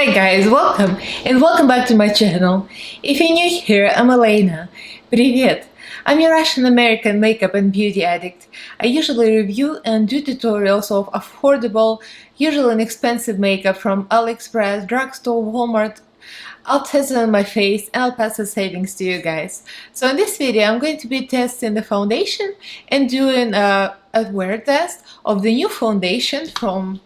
Hi guys, welcome back to my channel. If you're new here, I'm Elaina. Привет! I'm a Russian-American makeup and beauty addict. I usually review and do tutorials of affordable, usually inexpensive makeup from AliExpress, drugstore, Walmart. I'll test it on my face and I'll pass the savings to you guys. So in this video, I'm going to be testing the foundation and doing a wear test of the new foundation from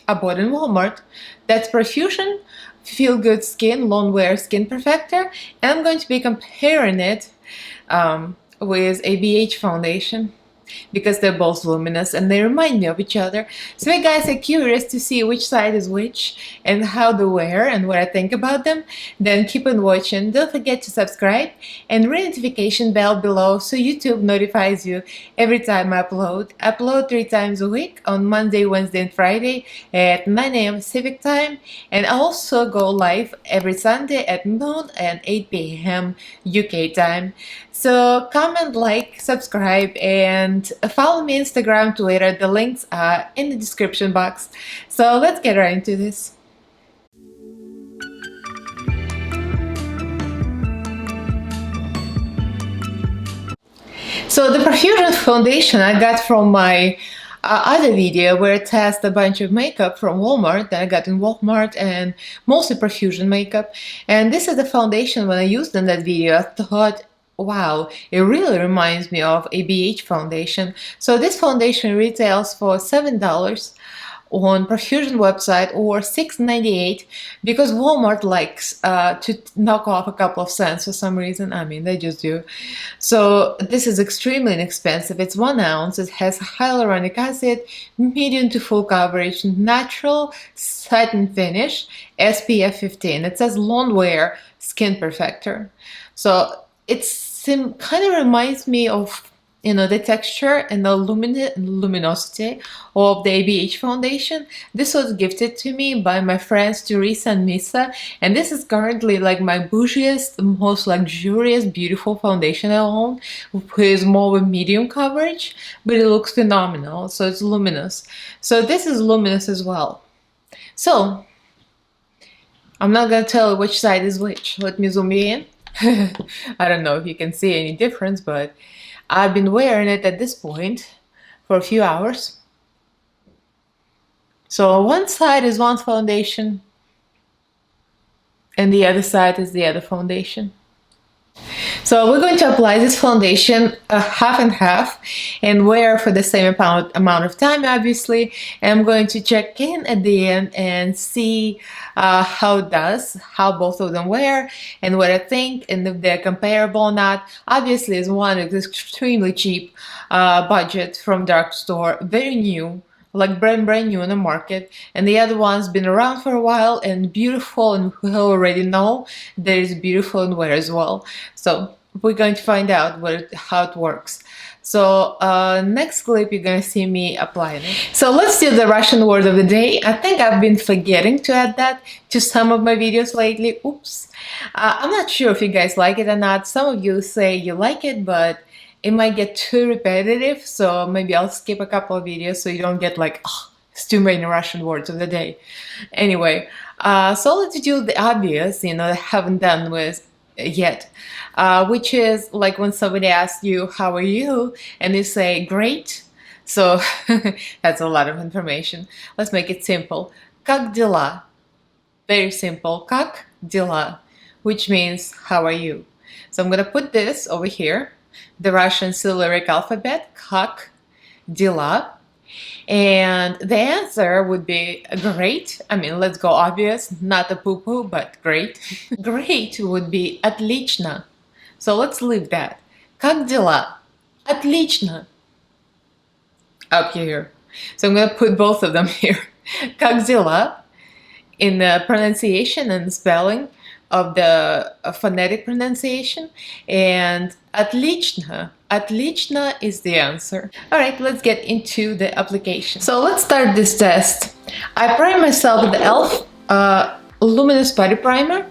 I bought in Walmart. That's Profusion Feel Good Skin Long Wear Skin Perfector, and I'm going to be comparing it with ABH foundation because they're both luminous and they remind me of each other. So if you guys are curious to see which side is which and how they wear and what I think about them, then keep on watching. Don't forget to subscribe and ring the notification bell below so YouTube notifies you every time I upload. I upload 3 times a week on Monday, Wednesday, and Friday at 9 a.m. Pacific time, and I also go live every Sunday at noon and 8 p.m. UK time. So comment, like, subscribe, and follow me on Instagram, Twitter. The links are in the description box. So let's get right into this. So the Profusion foundation I got from my other video where I test a bunch of makeup from Walmart that I got in Walmart, and mostly Profusion makeup. And this is the foundation. When I used in that video, I thought, wow, it really reminds me of ABH foundation. So this foundation retails for $7 on Profusion website or $6.98 because Walmart likes to knock off a couple of cents for some reason. I mean, they just do. So this is extremely inexpensive. It's 1 ounce. It has hyaluronic acid, medium to full coverage, natural satin finish, SPF 15. It says long wear skin perfector. So it's kind of reminds me of, you know, the texture and the luminosity of the ABH foundation. This was gifted to me by my friends Teresa and Misa, and this is currently like my bougiest, most luxurious, beautiful foundation I own, with more of a medium coverage, but it looks phenomenal. So it's luminous. So this is luminous as well. So I'm not gonna tell which side is which. Let me zoom in. I don't know if you can see any difference, but I've been wearing it at this point for a few hours. So one side is one foundation and the other side is the other foundation. So we're going to apply this foundation half and half and wear for the same amount of time, obviously. And I'm going to check in at the end and see how it does, how both of them wear, and what I think, and if they're comparable or not. Obviously, is one is extremely cheap budget from drugstore, very new, like brand new on the market, and the other one's been around for a while and beautiful, and we already know that it's beautiful and wear as well. So we're going to find out how it works. So next clip you're gonna see me applying it. So let's do the Russian word of the day. I think I've been forgetting to add that to some of my videos lately. Oops. I'm not sure if you guys like it or not. Some of you say you like it, but it might get too repetitive, so maybe I'll skip a couple of videos so you don't get like, oh, it's too many Russian words of the day. Anyway, so let's do the obvious, you know, I haven't done with yet, which is like when somebody asks you, how are you? And you say, great. So that's a lot of information. Let's make it simple. Как дела? Very simple. Как дела? Which means, how are you? So I'm going to put this over here, the Russian Cyrillic alphabet, как дела, and the answer would be great. I mean, let's go obvious, not a poo-poo, but great. Great would be отлично. So let's leave that. Как дела? Отлично. Up here. So I'm going to put both of them here. Как дела in the pronunciation and spelling of the phonetic pronunciation, and отлично. Отлично is the answer. Alright, let's get into the application. So let's start this test. I prime myself with the e.l.f. Luminous Body Primer,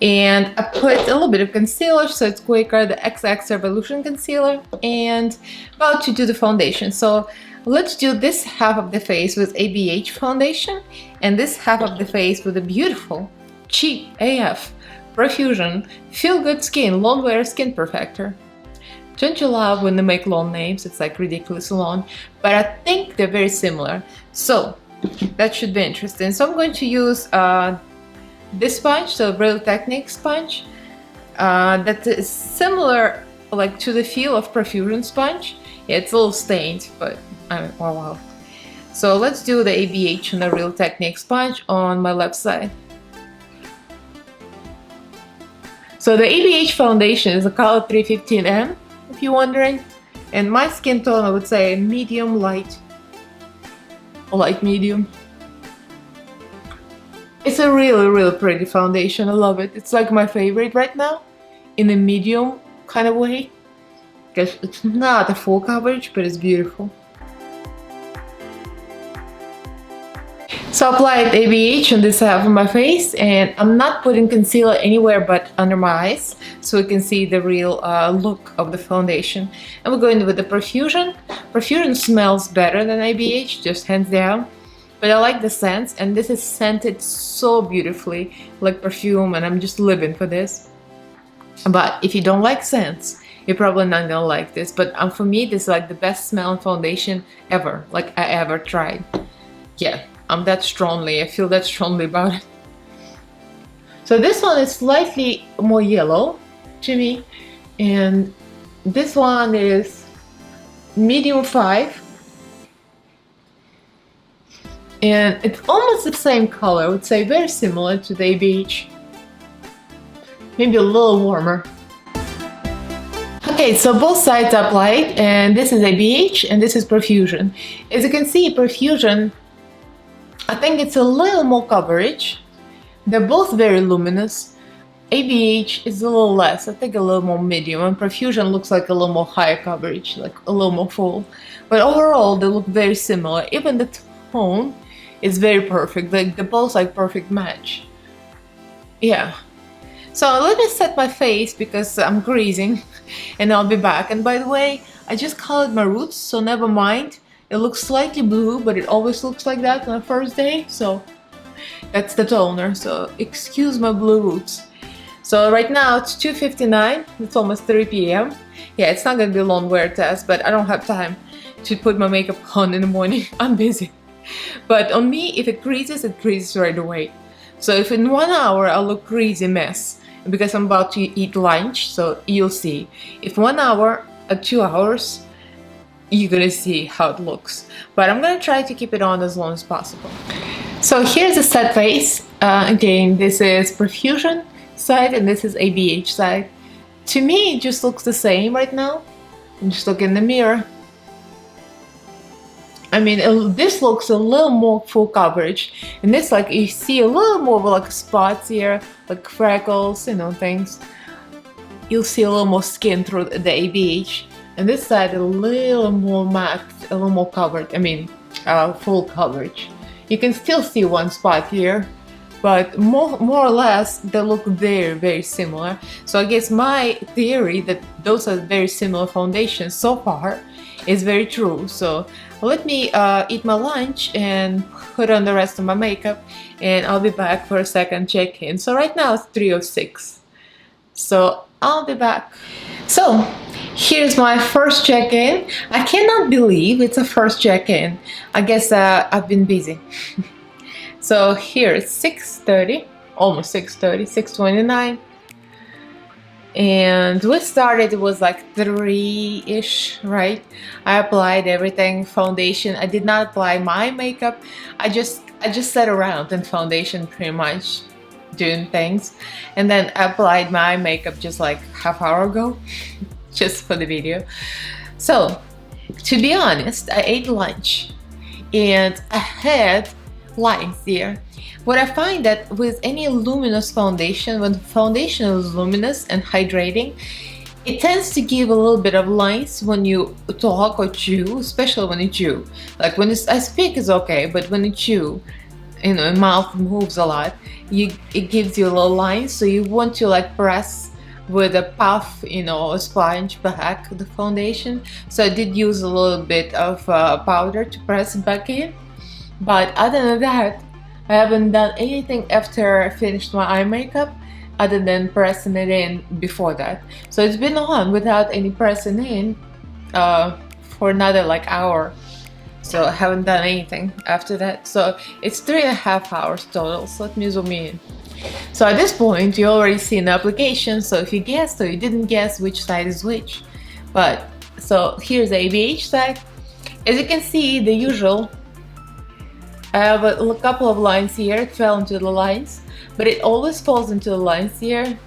and I put a little bit of concealer so it's quicker, the XX Revolution Concealer, and about to do the foundation. So let's do this half of the face with ABH foundation and this half of the face with a beautiful Cheap AF, Profusion, Feel Good Skin, Long Wear Skin Perfector. Don't you love when they make long names? It's like ridiculous long, but I think they're very similar. So that should be interesting. So I'm going to use this sponge, so Real Technique sponge, that is similar like to the feel of Profusion sponge. Yeah, it's a little stained, but oh wow. So let's do the ABH on the Real Technique sponge on my left side. So the ABH foundation is a color 315M, if you're wondering, and my skin tone I would say medium light, light medium. It's a really pretty foundation. I love it. It's like my favorite right now, in a medium kind of way, because it's not a full coverage, but it's beautiful. So I applied ABH on this half of my face, and I'm not putting concealer anywhere but under my eyes, so we can see the real look of the foundation. And we're going with the Profusion. Profusion smells better than ABH, just hands down. But I like the scents, and this is scented so beautifully, like perfume, and I'm just living for this. But if you don't like scents, you're probably not gonna like this. But for me, this is like the best smelling foundation ever, like I ever tried. Yeah. I feel that strongly about it. So this one is slightly more yellow to me, and this one is medium 5, and it's almost the same color. I would say very similar to the ABH, maybe a little warmer. Okay, so both sides are applied, and this is ABH and this is Profusion. As you can see, Profusion, I think it's a little more coverage. They're both very luminous. ABH is a little less, I think a little more medium, and Profusion looks like a little more higher coverage, like a little more full. But overall, they look very similar. Even the tone is very perfect. Like they're both like perfect match. Yeah. So let me set my face because I'm greasing, and I'll be back. And by the way, I just colored my roots, so never mind. It looks slightly blue, but it always looks like that on the first day, so that's the toner, so excuse my blue roots. So right now it's 2:59, it's almost 3 p.m. Yeah, it's not gonna be a long wear test, but I don't have time to put my makeup on in the morning. I'm busy. But on me, if it creases right away. So if in 1 hour I look greasy mess, because I'm about to eat lunch, so you'll see. If 1 hour or 2 hours, you're gonna see how it looks, but I'm gonna try to keep it on as long as possible. So here's the set face. Again, this is Profusion side and this is ABH side. To me, it just looks the same right now. Just look in the mirror. I mean, this looks a little more full coverage, and this, like, you see a little more like spots here, like freckles, you know, things. You'll see a little more skin through the ABH. And this side a little more matte, a little more covered, I mean full coverage. You can still see one spot here, but more or less they look very similar. So I guess my theory that those are very similar foundations so far is very true. So let me eat my lunch and put on the rest of my makeup, and I'll be back for a second check-in. So right now it's 3:06, so I'll be back. So here's my first check-in. I cannot believe it's a first check-in. I guess I've been busy. So here it's 6:30, almost 6:30, 6:29. And we started, it was like 3-ish, right? I applied everything, foundation. I did not apply my makeup. I just sat around in foundation pretty much, doing things. And then I applied my makeup just like half hour ago. Just for the video. So to be honest, I ate lunch and I had lines there. What I find that with any luminous foundation, when the foundation is luminous and hydrating, it tends to give a little bit of lines when you talk or chew, especially when you chew. Like when I speak is okay, but when you chew, you know, mouth moves a lot, it gives you a little lines, so you want to like press with a puff, you know, a sponge back the foundation. So I did use a little bit of powder to press it back in, but other than that, I haven't done anything after I finished my eye makeup other than pressing it in before that. So it's been on without any pressing in for another like hour. So I haven't done anything after that. So it's 3.5 hours total. So let me zoom in. So at this point, you already see an application. So if you guessed or you didn't guess which side is which. But so here's the ABH side. As you can see, the usual. I have a couple of lines here. It fell into the lines, but it always falls into the lines here.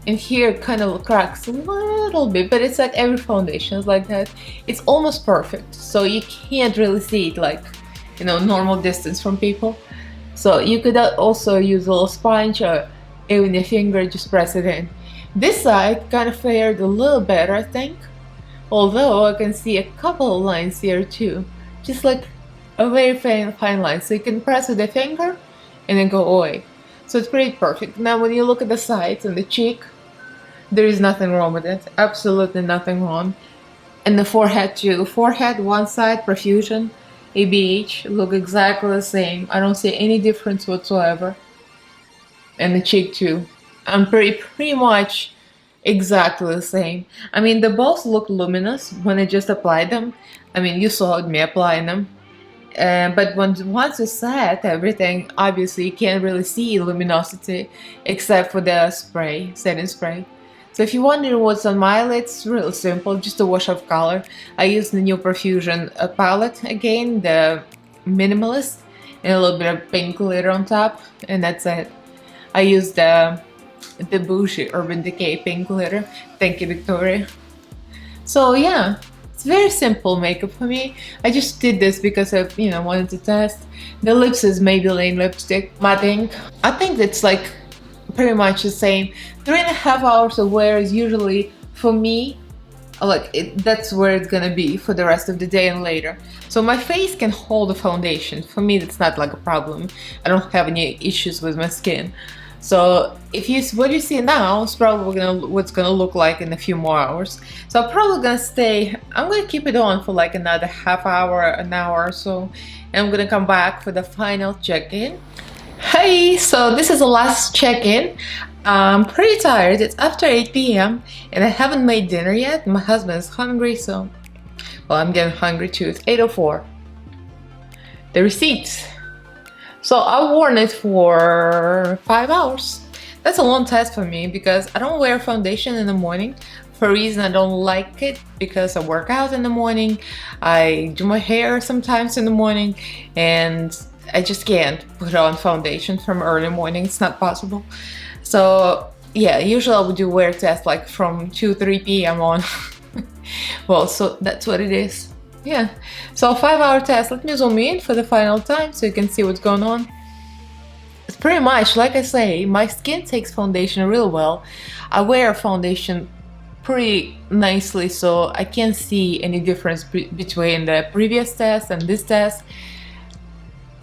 And here it kind of cracks a little bit, but it's like every foundation is like that. It's almost perfect, so you can't really see it like, you know, normal distance from people. So you could also use a little sponge or even your finger, just press it in. This side kind of fared a little better, I think. Although I can see a couple of lines here too, just like a very fine line. So you can press with the finger and then go away. So it's pretty perfect. Now when you look at the sides and the cheek, there is nothing wrong with it. Absolutely nothing wrong. And the forehead too. The forehead, one side, Profusion, ABH, look exactly the same. I don't see any difference whatsoever. And the cheek too. I'm pretty much exactly the same. I mean, they both look luminous when I just applied them. I mean, you saw me applying them. But once you set everything, obviously you can't really see luminosity except for the spray, setting spray. So if you're wondering what's on my lids, it's really simple, just a wash of color. I use the new Profusion palette again, the minimalist, and a little bit of pink glitter on top, and that's it. I use the Bougie Urban Decay pink glitter. Thank you, Victoria. So yeah, it's very simple makeup for me. I just did this because I, wanted to test. The lips is Maybelline lipstick, matte ink. I think it's like pretty much the same. 3.5 hours of wear is usually, for me, that's where it's gonna be for the rest of the day and later. So my face can hold the foundation. For me, that's not like a problem. I don't have any issues with my skin. So what you see now is probably what's gonna look like in a few more hours. So I'm probably gonna I'm gonna keep it on for like another half hour, an hour or so, and I'm gonna come back for the final check-in. Hey, so this is the last check-in. I'm pretty tired. It's after 8 p.m. and I haven't made dinner yet. My husband is hungry, so well, I'm getting hungry too. It's 8:04. The receipts. So I worn it for 5 hours. That's a long test for me because I don't wear foundation in the morning. For a reason, I don't like it because I work out in the morning. I do my hair sometimes in the morning, and I just can't put on foundation from early morning. It's not possible. So yeah, usually I would do wear test like from 2-3 p.m. on. Well, so that's what it is. Yeah, so 5-hour test. Let me zoom in for the final time so you can see what's going on. It's pretty much, like I say, my skin takes foundation real well. I wear foundation pretty nicely, so I can't see any difference between the previous test and this test.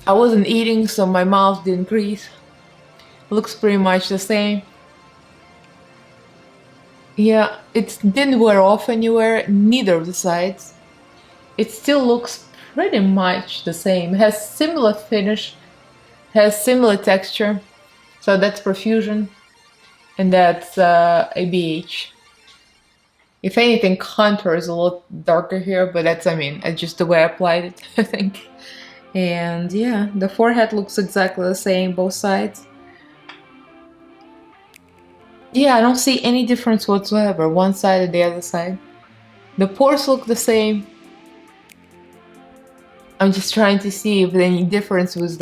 I wasn't eating, so my mouth didn't crease. Looks pretty much the same. Yeah, it didn't wear off anywhere, neither of the sides. It still looks pretty much the same. It has similar finish, has similar texture. So that's Profusion, and that's ABH. If anything, contour is a little darker here, but that's, it's just the way I applied it, I think. And yeah, the forehead looks exactly the same, both sides. Yeah, I don't see any difference whatsoever, one side or the other side. The pores look the same. I'm just trying to see if there's any difference with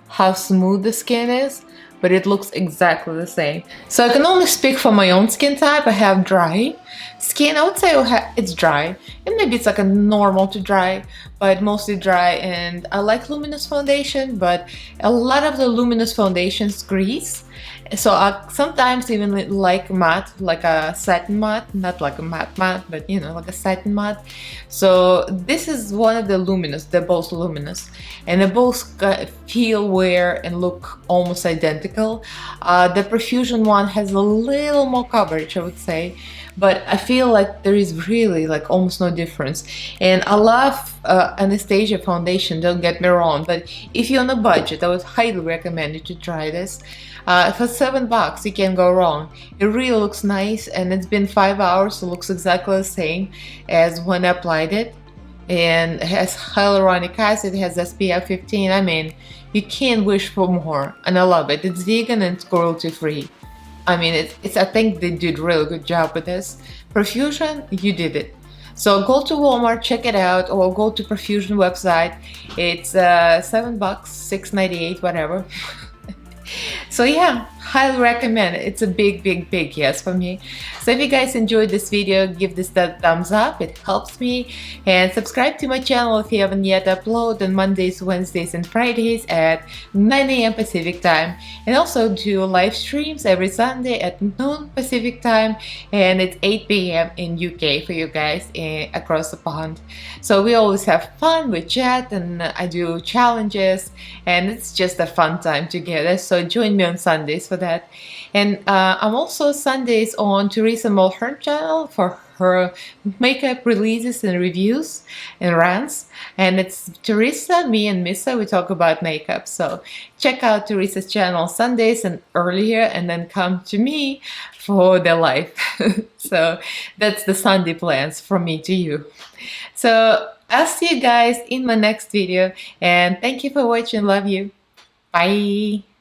how smooth the skin is, but it looks exactly the same. So I can only speak for my own skin type. I have dry skin. I would say it's dry, and maybe it's like a normal to dry, but mostly dry. And I like luminous foundation, but a lot of the luminous foundations grease. So I sometimes even like matte, like a satin matte, not like a matte, but like a satin matte. So this is one of the luminous, they're both luminous, and they both feel, wear, and look almost identical. The Profusion one has a little more coverage, I would say, but I feel like there is really like almost no difference. And I love Anastasia foundation, don't get me wrong, but if you're on a budget, I would highly recommend you to try this. For $7 you can't go wrong. It really looks nice, and it's been 5 hours, so it looks exactly the same as when I applied it. And it has hyaluronic acid, it has SPF 15. I mean, you can't wish for more, and I love it. It's vegan and it's cruelty free. I mean, it's I think they did a really good job with this. Profusion, you did it. So go to Walmart, check it out, or go to Profusion website. It's $7, $6.98, whatever. So yeah, highly recommend it. It's a big yes for me. So if you guys enjoyed this video, give this a thumbs up, it helps me. And subscribe to my channel if you haven't yet. Upload on Mondays, Wednesdays and Fridays at 9 AM Pacific time, and also do live streams every Sunday at noon Pacific time, and it's 8 PM in UK for you guys across the pond. So we always have fun, we chat, and I do challenges, and it's just a fun time together. So join me on Sundays for that. And I'm also Sundays on Teresa Mulhern channel for her makeup releases and reviews and rants. And it's Teresa, me, and Missa. We talk about makeup. So check out Teresa's channel Sundays and earlier, and then come to me for the life. So that's the Sunday plans from me to you. So I'll see you guys in my next video, and thank you for watching. Love you. Bye.